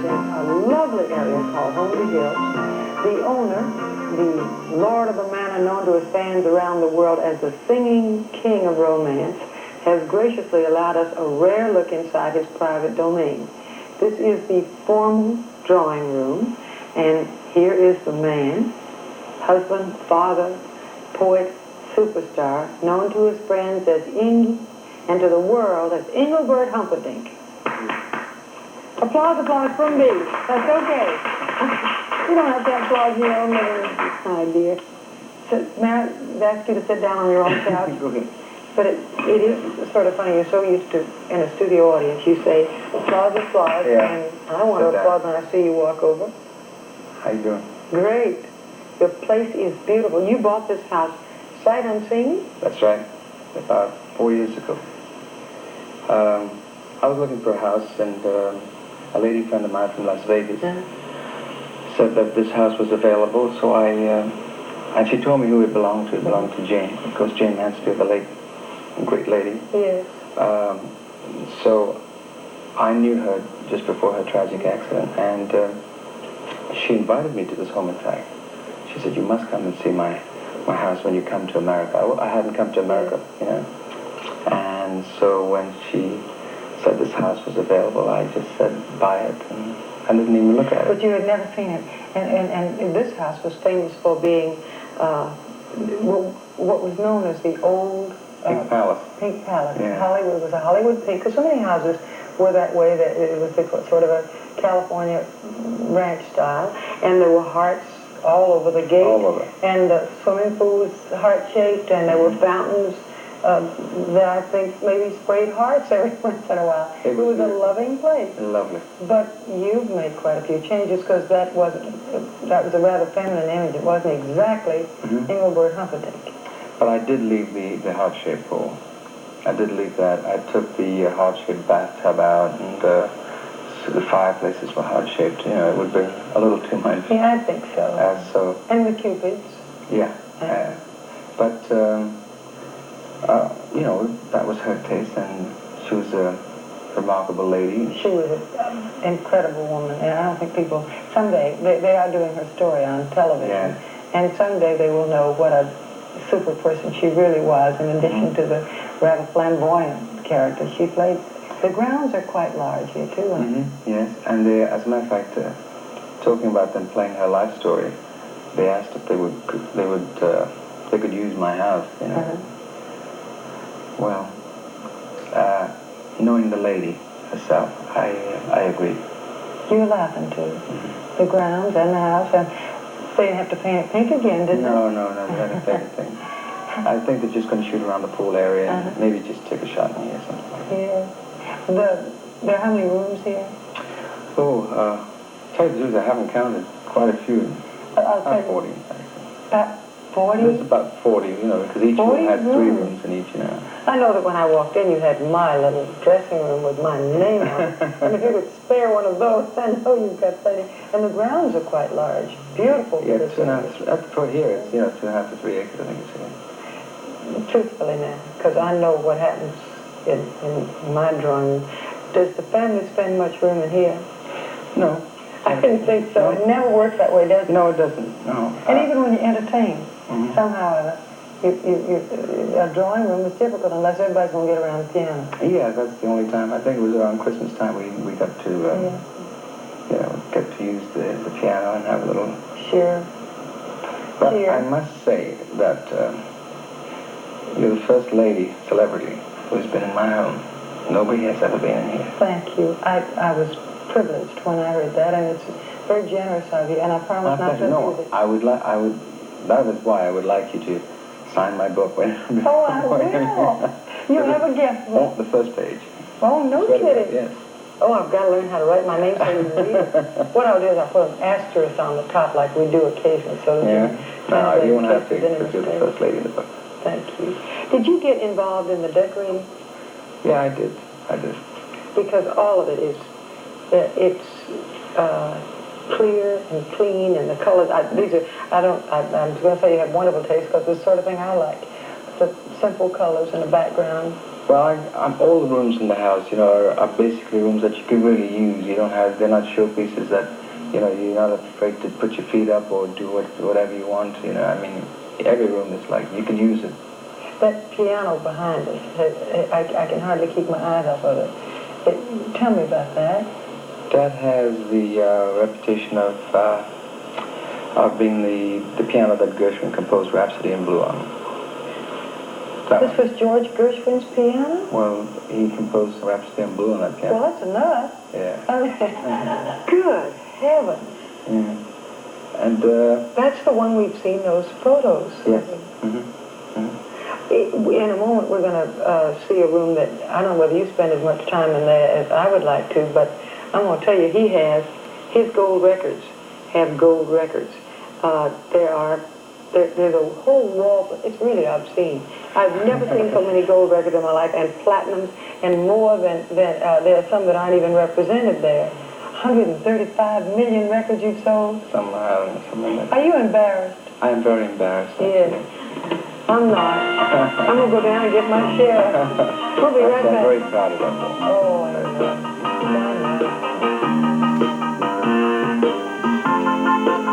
lives in a lovely area called Homely Hills. The owner, the lord of the manor, known to his fans around the world as the singing king of romance, has graciously allowed us a rare look inside his private domain. This is the formal drawing room, and here is the man, husband, father, poet, superstar, known to his friends as and to the world as Engelbert Humperdinck. Applause, applause from me. That's okay. You don't have to applaud your own little idea. So, may I ask you to sit down on your own couch? Go ahead. But it is sort of funny. You're so used to, in a studio audience, you say, applause, applause, yeah. And I want to applaud when I see you walk over. How you doing? Great. Your place is beautiful. You bought this house sight unseen? That's right. About 4 years ago. I was looking for a house, and a lady friend of mine from Las Vegas said that this house was available, so and she told me who it belonged to. It belonged to Jane. Of course, Jane Mansfield, the late great lady. Yes. So I knew her just before her tragic accident, and she invited me to this home, in fact. She said, you must come and see my house when you come to America. I hadn't come to America, you know. And so when she said this house was available, I just said, buy it, and I didn't even look at it. But you had never seen it. And this house was famous for being what was known as the old... Pink Palace. Pink Palace. Yeah. Hollywood was a Hollywood pink, because so many houses were that way, that it was sort of a California ranch style, and there were hearts all over the gate. All over. And the swimming pool was heart-shaped, and there were fountains that I think maybe sprayed hearts every once in a while. It was a loving place. Lovely. But you've made quite a few changes, because that was a rather feminine image. It wasn't exactly Engelbert Humperdinck. But I did leave the heart-shaped pool. I did leave that. I took the heart-shaped bathtub out, and the fireplaces were heart-shaped. You know, it would bring a little too much. Yeah, I think so. And the cupids. Yeah. But, you know, that was her taste, and she was a remarkable lady. She was an incredible woman, and I don't think people, someday, they are doing her story on television, and someday they will know what a super person she really was, in addition to the rather flamboyant character she played. The grounds are quite large here, too. Yes, and they, as a matter of fact, talking about them playing her life story, they asked if they could use my house, you know. Well, knowing the lady herself, I agreed. You were laughing, too. The grounds and the house, and they didn't have to paint it pink again, did they? No, they hadn't painted anything. I think they're just going to shoot around the pool area and maybe just take a shot in here or something like that. Yeah. There are how many rooms here? Oh, tell you the truth, I haven't counted. Quite a few. About 40, actually. About 40? It's about 40, you know, because each room had 3 rooms in each, you know. I know that when I walked in, you had my little dressing room with my name on it. And if you could spare one of those, I know you've got plenty. And the grounds are quite large. Beautiful. Yeah, 2.5, for here, it's, 2.5 to 3 acres, I think it's here. Truthfully now, because I know what happens in my drawing room. Does the family spend much room in here? No. I didn't think so. No. It never works that way, does it? No, it doesn't. No. And even when you entertain, somehow a drawing room is difficult unless everybody's going to get around the piano. Yeah, that's the only time. I think it was around Christmas time we got to, get to use the piano and have a little... Sure. But I must say that you're the first lady, celebrity, who's been in my home. Nobody has ever been in here. Thank you. I was privileged when I heard that, and it's very generous of you, and I promise not to abuse it. That is why I would like you to sign my book. Oh, I will. You have a gift. Oh, the first page. Oh, no kidding. Yes. Oh, I've got to learn how to write my name so you can read it. What I'll do is I'll put an asterisk on the top like we do occasionally. So no, you won't have to, because you're the first lady in the book. Thank you. Did you get involved in the decorating? Yeah, I did. Because all of it is, it's clear and clean, and the colors, I'm going to say you have wonderful taste, because it's the sort of thing I like. the simple colors in the background? Well, all the rooms in the house, you know, are basically rooms that you can really use. They're not showpieces that, you know, you're not afraid to put your feet up or do whatever you want, you know. I mean, every room is like, you can use it. That piano behind us, I can hardly keep my eyes off of it. Tell me about that. That has the reputation of being the piano that Gershwin composed Rhapsody in Blue on. This was George Gershwin's piano? Well, he composed Rhapsody in Blue on that piano. Well, that's a nut. Yeah. I mean, good heavens. Yeah. And that's the one we've seen those photos. Yes. Mm-hmm. Mm-hmm. In a moment, we're going to see a room that, I don't know whether you spend as much time in there as I would like to, but I'm going to tell you, his gold records have gold records. There's a whole wall, it's really obscene. I've never seen so many gold records in my life, and platinums, and more than there are some that aren't even represented there. 135 million records you've sold? Something like that. Are you embarrassed? I am very embarrassed. Yes. I'm not. I'm going to go down and get my share. We'll be right back. I'm very proud of that. Oh, I know.